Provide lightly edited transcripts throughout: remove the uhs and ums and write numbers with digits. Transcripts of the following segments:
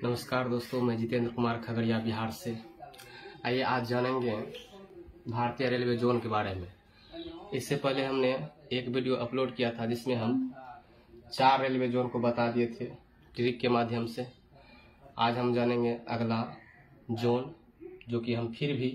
नमस्कार दोस्तों, मैं जितेंद्र कुमार खगड़िया बिहार से। आइए आज जानेंगे भारतीय रेलवे जोन के बारे में। इससे पहले हमने एक वीडियो अपलोड किया था जिसमें हम 4 रेलवे जोन को बता दिए थे ट्रिक के माध्यम से। आज हम जानेंगे अगला जोन, जो कि हम फिर भी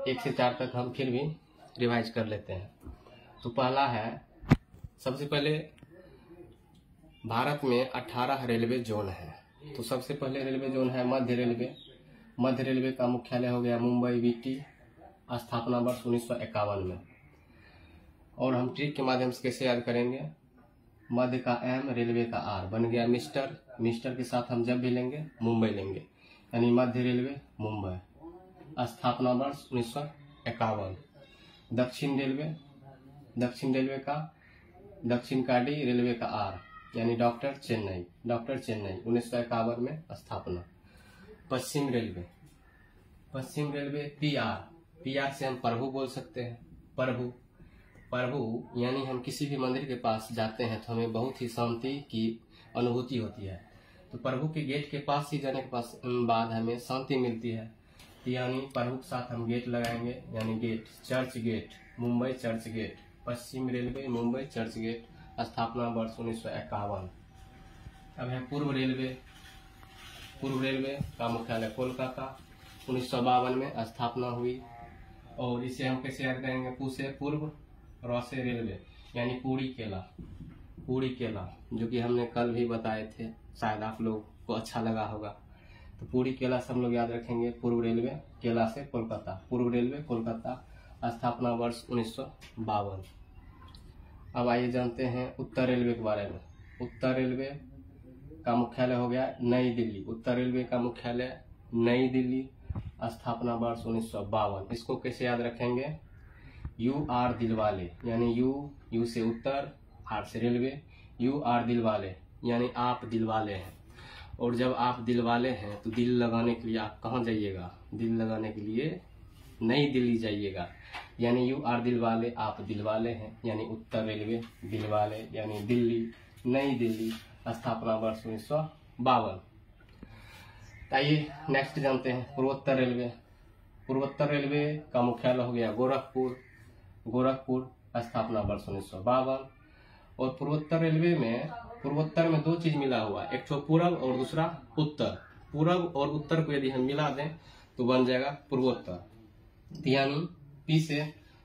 1 से 4 तक हम फिर भी रिवाइज कर लेते हैं। तो पहला है, सबसे पहले भारत में 18 रेलवे जोन है। तो सबसे पहले रेलवे जोन है मध्य रेलवे। मध्य रेलवे का मुख्यालय हो गया मुंबई वीटी, स्थापना वर्ष 1951 में। और हम ट्रिक के माध्यम से कैसे याद करेंगे, मध्य का एम, रेलवे का आर, बन गया मिस्टर। मिस्टर के साथ हम जब भी लेंगे मुंबई लेंगे, यानी मध्य रेलवे मुंबई, स्थापना वर्ष 1951। दक्षिण रेलवे का दक्षिण का डी, रेलवे का आर, यानी डॉक्टर चेन्नई 1951 में स्थापना। पश्चिम रेलवे पीआर से हम प्रभु बोल सकते हैं। प्रभु यानी हम किसी भी मंदिर के पास जाते हैं तो हमें बहुत ही शांति की अनुभूति होती है। तो प्रभु के गेट के पास ही जाने के बाद हमें शांति मिलती है, यानी प्रभु के साथ हम गेट लगाएंगे, यानी gate, church gate, Mumbai church gate. पश्चिम रेलवे मुंबई चर्च गेट, स्थापना वर्ष 1951। अब है पूर्व रेलवे का मुख्यालय कोलकाता, 1952 में स्थापना हुई। और इसे हम कैसे याद करेंगे, पू से पूर्व, र से रेलवे, यानी पूरी केला, जो कि हमने कल भी बताए थे, शायद आप लोग को अच्छा लगा होगा। तो पूरी केला से हम लोग याद रखेंगे पूर्व रेलवे, केला से कोलकाता, पूर्व रेलवे कोलकाता, स्थापना वर्ष 1952। अब आइए जानते हैं उत्तर रेलवे के बारे में। उत्तर रेलवे का मुख्यालय हो गया नई दिल्ली। उत्तर रेलवे का मुख्यालय नई दिल्ली, स्थापना वर्ष 1952। इसको कैसे याद रखेंगे, यू आर दिलवाले, यानी यू से उत्तर, आर से रेलवे, यू आर दिलवाले, यानी आप दिलवाले हैं। और जब आप दिलवाले हैं तो दिल लगाने के लिए आप कहाँ जाइएगा, दिल लगाने के लिए नई दिल्ली जाइएगा, यानी यू आर दिलवाले, आप दिलवाले हैं, यानी उत्तर रेलवे दिलवाले, यानी दिल्ली, नई दिल्ली, स्थापना वर्ष 1952। आइए नेक्स्ट जानते हैं पूर्वोत्तर रेलवे। पूर्वोत्तर रेलवे का मुख्यालय हो गया गोरखपुर, स्थापना वर्ष 1952। और पूर्वोत्तर में 2 चीज मिला हुआ है, एक तो पूरब और दूसरा उत्तर। पूरब और उत्तर को यदि हम मिला दें तो बन जाएगा पूर्वोत्तर, यानी पी से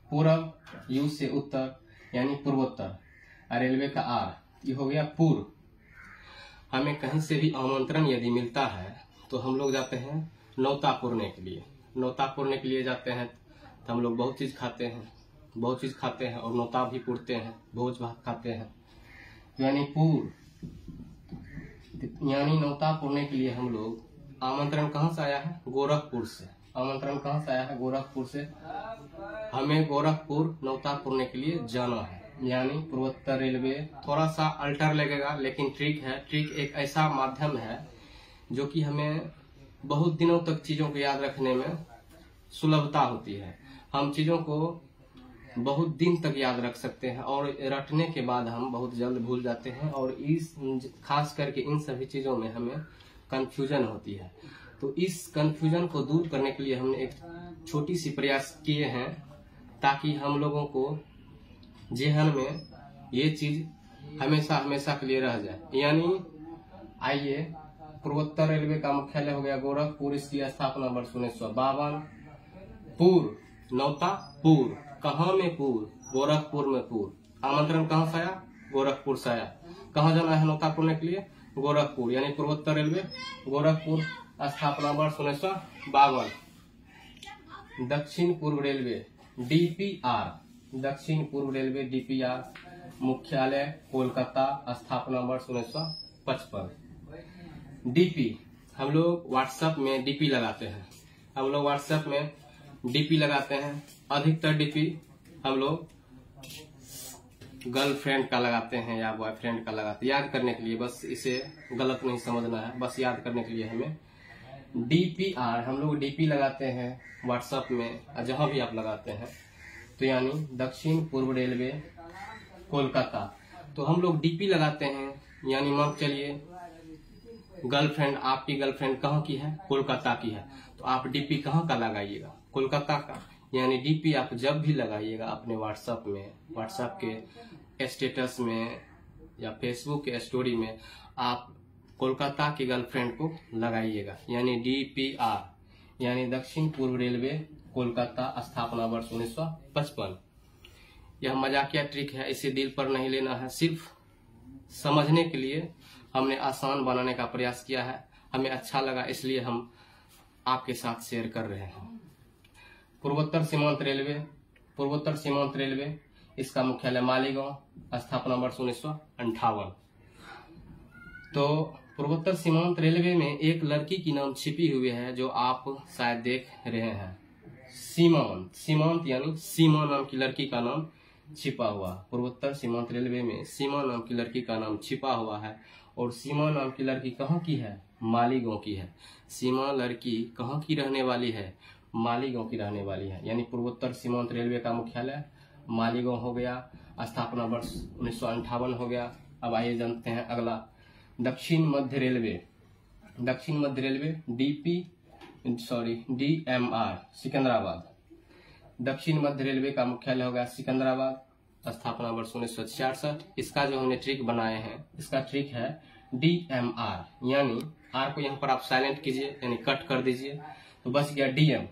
पूरब, यू से उत्तर, यानी पूर्वोत्तर। रेलवे का आर, ये हो गया पूर्व। हमें कहीं से भी आमंत्रण यदि मिलता है तो हम लोग जाते हैं न्योता पुरने के लिए जाते हैं। तो हम लोग बहुत चीज खाते हैं और न्योता भी पुरते हैं, भोज भात खाते हैं, यानी यानी न्योता पुरने के लिए हम लोग, आमंत्रण कहाँ से आया है, गोरखपुर से। गोरखपुर से हमें गोरखपुर न्योता पुरने के लिए जाना है, यानी पूर्वोत्तर रेलवे। थोड़ा सा अल्टर लगेगा लेकिन ट्रिक एक ऐसा माध्यम है जो कि हमें बहुत दिनों तक चीजों को याद रखने में सुलभता होती है। हम चीजों को बहुत दिन तक याद रख सकते हैं और रटने के बाद हम बहुत जल्द भूल जाते हैं, और खास करके इन सभी चीजों में हमें कंफ्यूजन होती है। तो इस कंफ्यूजन को दूर करने के लिए हमने एक छोटी सी प्रयास किए हैं, ताकि हम लोगों को जेहन में ये चीज हमेशा के लिए रह जाए। यानी आइए, पूर्वोत्तर रेलवे का मुख्यालय हो गया गोरखपुर, इसकी स्थापना वर्ष 1952। पूर्व न्योता पूर्व, कहाँ में पूर्व, गोरखपुर में पूर्व। आमंत्रण कहाँ से आया, गोरखपुर से आया। कहाँ जाना है न्योता पुरने के लिए, गोरखपुर, यानी पूर्वोत्तर रेलवे गोरखपुर, स्थापना वर्ष 1952। दक्षिण पूर्व रेलवे डीपीआर, मुख्यालय कोलकाता, स्थापना वर्ष 1955। डीपी, हम लोग व्हाट्सएप में डीपी लगाते हैं। अधिकतर डीपी हम लोग गर्लफ्रेंड का लगाते हैं या बॉयफ्रेंड का लगाते हैं। याद करने के लिए, बस इसे गलत नहीं समझना है, बस याद करने के लिए हमें डीपीआर, हम लोग डीपी लगाते हैं व्हाट्सएप में, जहां भी आप लगाते हैं। तो यानी दक्षिण पूर्व रेलवे कोलकाता, तो हम लोग डीपी लगाते हैं, यानी मान चलिए गर्लफ्रेंड, आपकी गर्लफ्रेंड कहाँ की है? कोलकाता की है, तो आप डीपी कहाँ का लगाइएगा? कोलकाता का। यानी डीपी आप जब भी लगाइएगा अपने व्हाट्सएप में, व्हाट्सएप के स्टेटस में या फेसबुक के स्टोरी में, आप कोलकाता की गर्लफ्रेंड को लगाइएगा। यानी DPR, यानी दक्षिण पूर्व रेलवे कोलकाता, स्थापना वर्ष 1955। यह मजाकिया ट्रिक है, इसे दिल पर नहीं लेना है, सिर्फ समझने के लिए हमने आसान बनाने का प्रयास किया है। हमें अच्छा लगा इसलिए हम आपके साथ शेयर कर रहे हैं। पूर्वोत्तर सीमांत रेलवे, पूर्वोत्तर सीमांत रेलवे, इसका मुख्यालय मालीगांव, स्थापना वर्ष 1958। तो पूर्वोत्तर सीमांत रेलवे में एक लड़की की नाम छिपी हुई है जो आप शायद देख रहे हैं। सीमांत, सीमांत यानी सीमा नाम की लड़की का नाम छिपा हुआ। पूर्वोत्तर सीमांत रेलवे में सीमा नाम की लड़की का नाम छिपा हुआ है। और सीमा नाम की लड़की कहाँ की है? मालीगांव की है। सीमा लड़की कहाँ की रहने वाली है? मालीगांव की रहने वाली है। यानी पूर्वोत्तर सीमांत रेलवे का मुख्यालय मालीगांव हो गया, स्थापना वर्ष 1958 हो गया। अब आइए जानते हैं अगला, दक्षिण मध्य रेलवे। दक्षिण मध्य रेलवे DMR, सिकंदराबाद। दक्षिण मध्य रेलवे का मुख्यालय होगा सिकंदराबाद, स्थापना वर्ष 1966। इसका जो हमने ट्रिक बनाए हैं, इसका ट्रिक है DMR, यानी आर को यहाँ पर आप साइलेंट कीजिए, यानी कट कर दीजिए, तो बस गया DM।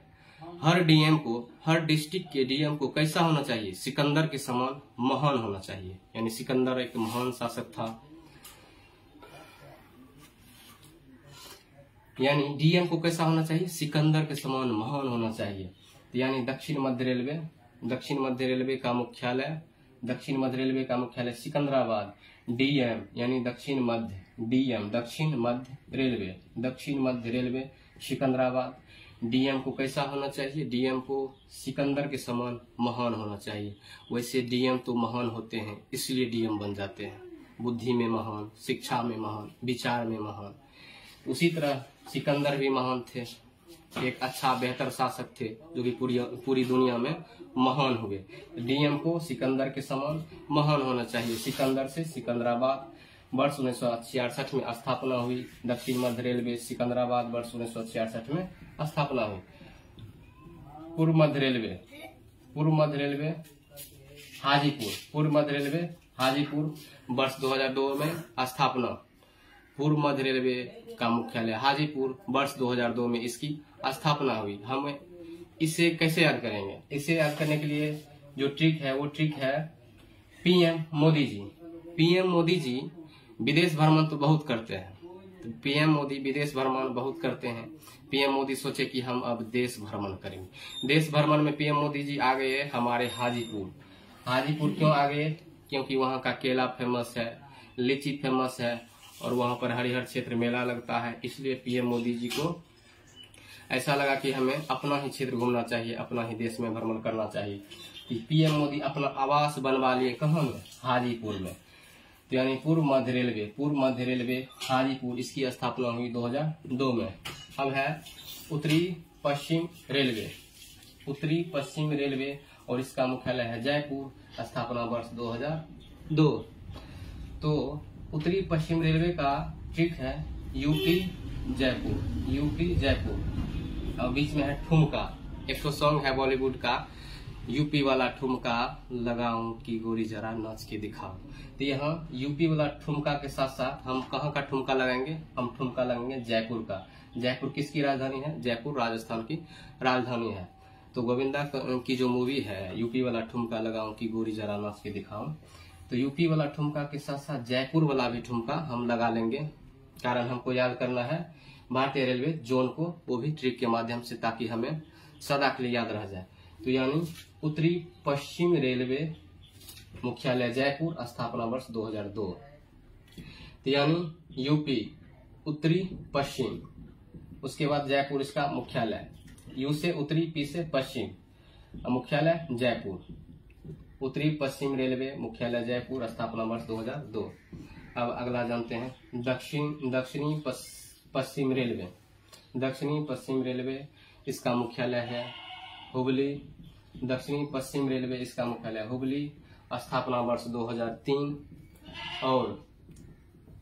हर DM को, हर डिस्ट्रिक्ट के DM को कैसा होना चाहिए? सिकंदर के समान महान होना चाहिए। यानी सिकंदर एक महान शासक था, यानी DM को कैसा होना चाहिए? सिकंदर के समान महान होना चाहिए। तो यानी दक्षिण मध्य रेलवे, दक्षिण मध्य रेलवे का मुख्यालय, दक्षिण मध्य रेलवे का मुख्यालय सिकंदराबाद। DM यानी दक्षिण मध्य, DM दक्षिण मध्य रेलवे, दक्षिण मध्य रेलवे सिकंदराबाद। DM को कैसा होना चाहिए? DM को सिकंदर के समान महान होना चाहिए। वैसे DM तो महान होते हैं, इसलिए DM बन जाते हैं। बुद्धि में महान, शिक्षा में महान, विचार में महान। उसी तरह सिकंदर भी महान थे, एक अच्छा बेहतर शासक थे जो कि पूरी दुनिया में महान हुए। DM को सिकंदर के समान महान होना चाहिए। सिकंदर से सिकंदराबाद, वर्ष 1966 में स्थापना हुई। दक्षिण मध्य रेलवे सिकंदराबाद, वर्ष 1966 में स्थापना हुई। पूर्व मध्य रेलवे, पूर्व मध्य रेलवे हाजीपुर, पूर्व मध्य रेलवे हाजीपुर, वर्ष 2002 में स्थापना। पूर्व मध्य रेलवे का मुख्यालय हाजीपुर, वर्ष 2002 में इसकी स्थापना हुई। हम इसे कैसे याद करेंगे? इसे याद करने के लिए जो ट्रिक है वो ट्रिक है PM मोदी जी। PM मोदी जी विदेश भ्रमण तो बहुत करते हैं, तो PM मोदी विदेश भ्रमण बहुत करते हैं। PM मोदी सोचे कि हम अब देश भ्रमण करेंगे। देश भ्रमण में PM मोदी जी आ गए हमारे हाजीपुर। हाजीपुर क्यों आ गए? क्योंकि वहाँ का केला फेमस है, लीची फेमस है, और वहाँ पर हरिहर क्षेत्र मेला लगता है। इसलिए PM मोदी जी को ऐसा लगा कि हमें अपना ही क्षेत्र घूमना चाहिए, अपना ही देश में भ्रमण करना चाहिए। PM मोदी अपना आवास बनवा लिए कहाँ में? हाजीपुर में। तो यानी पूर्व मध्य रेलवे, पूर्व मध्य रेलवे हाजीपुर, इसकी स्थापना हुई 2002 में। अब है उत्तरी पश्चिम रेलवे, उत्तरी पश्चिम रेलवे, और इसका मुख्यालय है जयपुर, स्थापना वर्ष 2002। तो उत्तरी पश्चिम रेलवे का ट्रिक है UP जयपुर, UP जयपुर। और बीच में है ठुमका। एक तो सॉन्ग है बॉलीवुड का, UP वाला ठुमका लगाऊं कि गोरी जरा नाच के दिखाओ। तो यहाँ UP वाला ठुमका के साथ साथ हम कहाँ का ठुमका लगाएंगे? हम ठुमका लगाएंगे जयपुर का। जयपुर किसकी राजधानी है? जयपुर राजस्थान की राजधानी है। तो गोविंदा की जो मूवी है UP वाला ठुमका लगाऊं कि गोरी जरा नाच के दिखाओ, तो UP वाला ठुमका के साथ साथ जयपुर वाला भी ठुमका हम लगा लेंगे। कारण हमको याद करना है भारतीय रेलवे जोन को, वो भी ट्रिक के माध्यम से, ताकि हमें सदा के लिए याद रह जाए। तो यानी उत्तरी पश्चिम रेलवे मुख्यालय जयपुर, स्थापना वर्ष 2002। तो यानी UP उत्तरी पश्चिम, उसके बाद जयपुर इसका मुख्यालय। U से उत्तरी, P से पश्चिम, मुख्यालय जयपुर। उत्तरी पश्चिम रेलवे मुख्यालय जयपुर, स्थापना वर्ष 2002। अब अगला जानते हैं दक्षिणी पश्चिम रेलवे। दक्षिणी पश्चिम रेलवे, इसका मुख्यालय है हुबली। दक्षिणी पश्चिम रेलवे, इसका मुख्यालय हुबली, स्थापना वर्ष 2003। और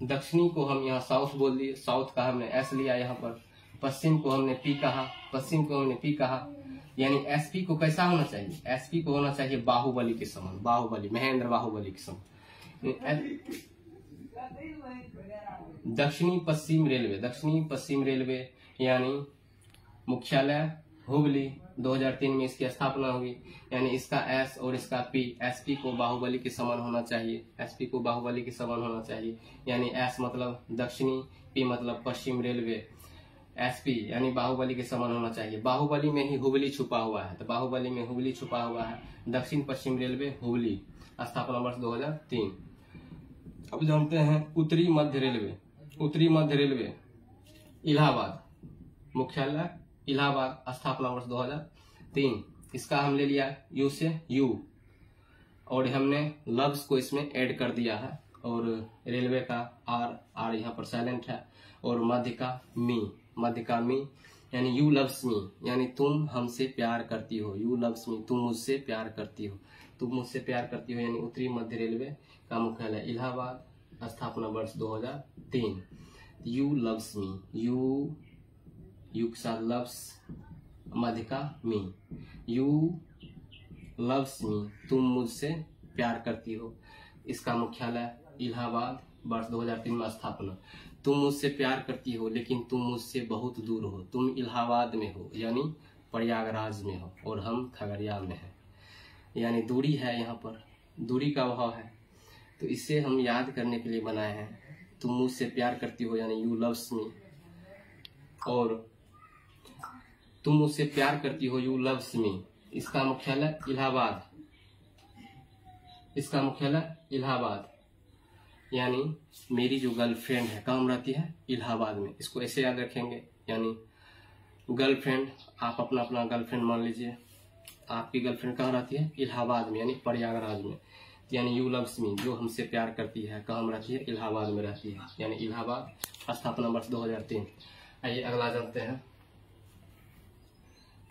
दक्षिणी को हम यहाँ साउथ बोल दिए, साउथ का हमने एस लिया यहाँ पर। पश्चिम को हमने पी कहा, पश्चिम को हमने पी कहा। यानी एसपी को कैसा होना चाहिए? एसपी को होना चाहिए बाहुबली के समान, बाहुबली, महेंद्र बाहुबली के समान। दक्षिणी पश्चिम रेलवे, दक्षिणी पश्चिम रेलवे यानी मुख्यालय हुबली, 2003 में इसकी स्थापना हुई। यानी इसका एस और इसका पी, एसपी को बाहुबली के समान होना चाहिए, एसपी को बाहुबली के समान होना चाहिए। यानी एस मतलब दक्षिणी, पी मतलब पश्चिम रेलवे, एसपी यानी बाहुबली के समान होना चाहिए। बाहुबली में ही हुबली छुपा हुआ है, तो बाहुबली में हुबली छुपा हुआ है। दक्षिण पश्चिम रेलवे हुबली, स्थापना वर्ष 2003। अब जानते हैं उत्तरी मध्य रेलवे। उत्तरी मध्य रेलवे इलाहाबाद, मुख्यालय इलाहाबाद, स्थापना वर्ष 2003। इसका हम ले लिया यू से यू, और हमने लफ्ज को इसमें ऐड कर दिया है। और रेलवे का आर यहाँ पर साइलेंट है, और मध्य का मी, मध्य का मी यानी यू लव्स मी, यानी तुम हमसे प्यार करती हो। यू लव्स मी, तुम मुझसे प्यार करती हो, तुम मुझसे प्यार करती हो। यानी उत्तरी मध्य रेलवे का मुख्यालय इलाहाबाद, स्थापना वर्ष 2003। यू लव्स मी, यू के साथ लव्स, मध्य का मी, यू लव्स मी, तुम मुझसे प्यार करती हो। इसका मुख्यालय इलाहाबाद, वर्ष 2003 में स्थापना। तुम मुझसे प्यार करती हो लेकिन तुम मुझसे बहुत दूर हो, तुम इलाहाबाद में हो यानी प्रयागराज में हो, और हम खगड़िया में हैं। यानी दूरी है, यहाँ पर दूरी का अभाव है, तो इसे हम याद करने के लिए बनाए हैं। तुम मुझसे प्यार करती हो यानी यू लव्स मी, और तुम मुझसे प्यार करती हो यू लव्स मी। इसका मुख्यालय इलाहाबाद, इसका मुख्यालय इलाहाबाद। यानी मेरी जो गर्लफ्रेंड है कहाँ रहती है? इलाहाबाद में। इसको ऐसे याद रखेंगे, यानी गर्लफ्रेंड, आप अपना अपना गर्लफ्रेंड मान लीजिए, आपकी गर्लफ्रेंड कहाँ रहती है? इलाहाबाद में, यानी प्रयागराज में। यानी यू लव्स मी, जो हमसे प्यार करती है कहाँ रहती है? इलाहाबाद में रहती है, यानी इलाहाबाद, स्थापना वर्ष 2003। आइए अगला जानते हैं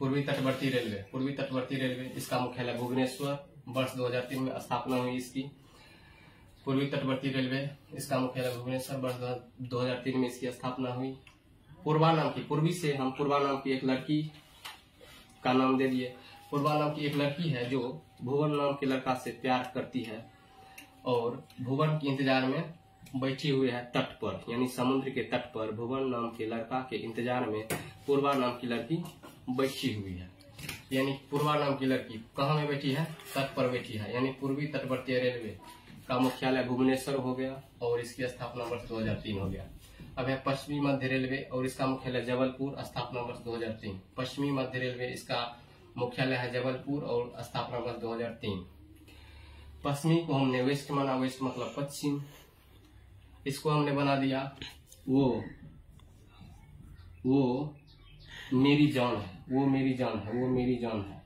पूर्वी तटवर्ती रेलवे। पूर्वी तटवर्ती रेलवे, इसका मुख्यालय भुवनेश्वर, वर्ष 2003 में स्थापना हुई इसकी। पूर्वी तटवर्ती रेलवे, इसका मुख्यालय भुवनेश्वर, वर्ष 2003 में इसकी स्थापना हुई। पूर्वा नाम की, पूर्वी से हम पूर्वा नाम की एक लड़की का नाम दे दिए। पूर्वा नाम की एक लड़की है जो भुवन नाम के लड़का से प्यार करती है, और भुवन के इंतजार में बैठी हुई है तट पर, यानी समुद्र के तट पर भुवन नाम के लड़का के इंतजार में पूर्वा नाम की लड़की बैठी हुई है। यानी पूर्वा नाम की लड़की कहाँ में बैठी है? तट पर बैठी है। यानी पूर्वी तटवर्ती रेलवे का मुख्यालय भुवनेश्वर हो गया, और इसकी स्थापना वर्ष 2003 हो गया। अब है पश्चिमी मध्य रेलवे, और इसका मुख्यालय जबलपुर, स्थापना वर्ष 2003। पश्चिमी मध्य रेलवे, इसका मुख्यालय है जबलपुर, और स्थापना वर्ष 2003। पश्चिमी को हमने वेस्ट माना, वेस्ट मतलब पश्चिम, इसको हमने बना दिया वो मेरी जान है, वो मेरी जान है, वो मेरी जान है,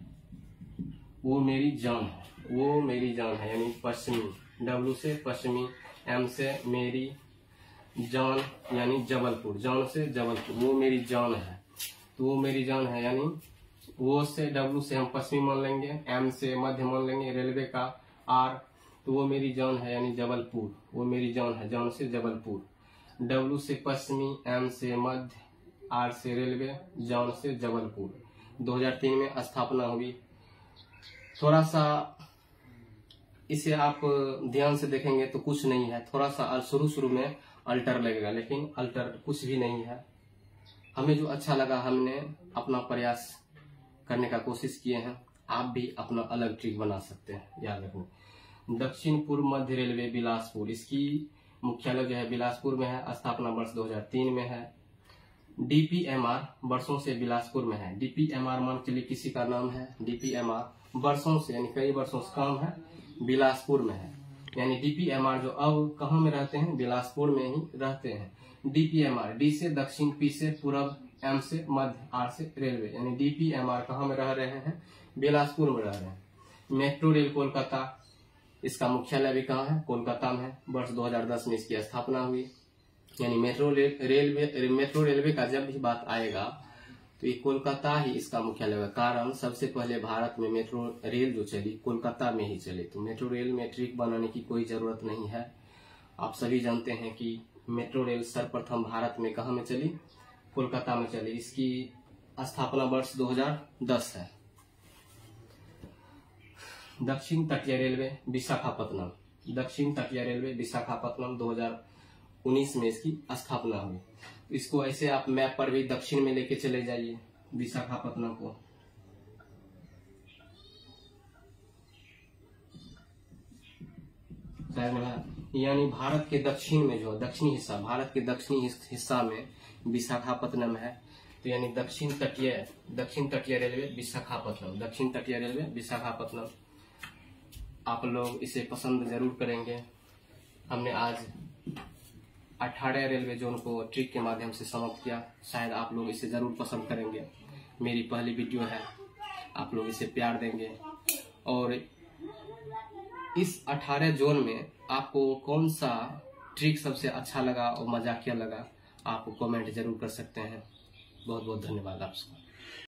वो मेरी जान है, वो मेरी जान है। यानी पश्चिमी, डब्ल्यू से पश्चिमी, एम से मेरी, जान यानी जबलपुर, जान से जबलपुर, वो मेरी जान है, तो वो मेरी जान है। यानी वो से डब्ल्यू से हम पश्चिमी मान लेंगे, एम से मध्य मान लेंगे, रेलवे का आर, तो वो मेरी जान है यानी जबलपुर, वो मेरी जान है, जान से जबलपुर। डब्ल्यू से पश्चिमी, एम से मध्य, आर से रेलवे, जान से जबलपुर। 2003 में स्थापना हुई। थोड़ा सा इसे आप ध्यान से देखेंगे तो कुछ नहीं है, थोड़ा सा शुरू में अल्टर लगेगा, लेकिन अल्टर कुछ भी नहीं है। हमें जो अच्छा लगा हमने अपना प्रयास करने का कोशिश किए हैं, आप भी अपना अलग ट्रिक बना सकते हैं, याद रखो। दक्षिण पूर्व मध्य रेलवे बिलासपुर, इसकी मुख्यालय जो है बिलासपुर में है, स्थापना वर्ष 2003 में है। डीपीएमआर वर्षों से बिलासपुर में है। डीपीएमआर मान के लिए किसी का नाम है, डीपीएमआर वर्षों से यानी कई वर्षों से काम है, बिलासपुर में है। यानी डीपीएमआर जो अब कहाँ में रहते हैं? बिलासपुर में ही रहते हैं। डीपीएमआर, डी से दक्षिण, पी से पूर्व, एम से मध्य, आर से रेलवे, यानी डीपीएमआर कहाँ में रह रहे हैं? बिलासपुर में रह रहे हैं। मेट्रो रेल कोलकाता, इसका मुख्यालय भी कहाँ है? कोलकाता में है। वर्ष 2010 में इसकी स्थापना हुई। यानी मेट्रो रेलवे का जब भी बात आएगा तो ये कोलकाता ही इसका मुख्यालय होगा। कारण सबसे पहले भारत में मेट्रो रेल जो चली कोलकाता में ही चली, तो मेट्रो रेल में ट्रिक बनाने की कोई जरूरत नहीं है। आप सभी जानते हैं कि मेट्रो रेल सर्वप्रथम भारत में कहाँ में चली? कोलकाता में चली। इसकी स्थापना वर्ष 2010 है। दक्षिण तटीय रेलवे विशाखापत्तनम, दक्षिण तटीय रेलवे विशाखापत्तनम 2019 में इसकी स्थापना हुई। इसको ऐसे आप मैप पर भी दक्षिण में लेके चले जाइए विशाखापत्तनम को। यानी भारत के दक्षिण में जो दक्षिणी हिस्सा, भारत के दक्षिणी हिस्सा में विशाखापत्तनम है। तो यानी दक्षिण तटीय रेलवे विशाखापत्तनम, दक्षिण तटीय रेलवे विशाखापत्तनम। आप लोग इसे पसंद जरूर करेंगे। हमने आज 18 रेलवे जोन को ट्रिक के माध्यम से समाप्त किया। शायद आप लोग इसे जरूर पसंद करेंगे। मेरी पहली वीडियो है, आप लोग इसे प्यार देंगे। और इस 18 जोन में आपको कौन सा ट्रिक सबसे अच्छा लगा और मजाकिया लगा, आप कमेंट जरूर कर सकते हैं। बहुत बहुत धन्यवाद आपका।